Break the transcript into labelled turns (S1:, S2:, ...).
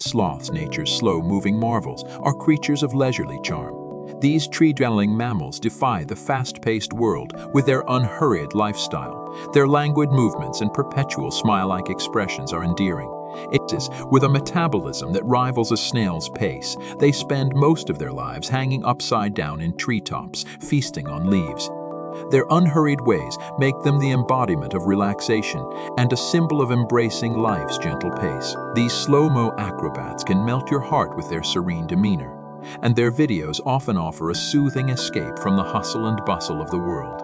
S1: Sloths, nature's slow-moving marvels, are creatures of leisurely charm. These tree-dwelling mammals defy the fast-paced world with their unhurried lifestyle. Their languid movements and perpetual smile-like expressions are endearing. It is with a metabolism that rivals a snail's pace. They spend most of their lives hanging upside down in treetops, feasting on leaves. Their unhurried ways make them the embodiment of relaxation and a symbol of embracing life's gentle pace. These slow-mo acrobats can melt your heart with their serene demeanor, and their videos often offer a soothing escape from the hustle and bustle of the world.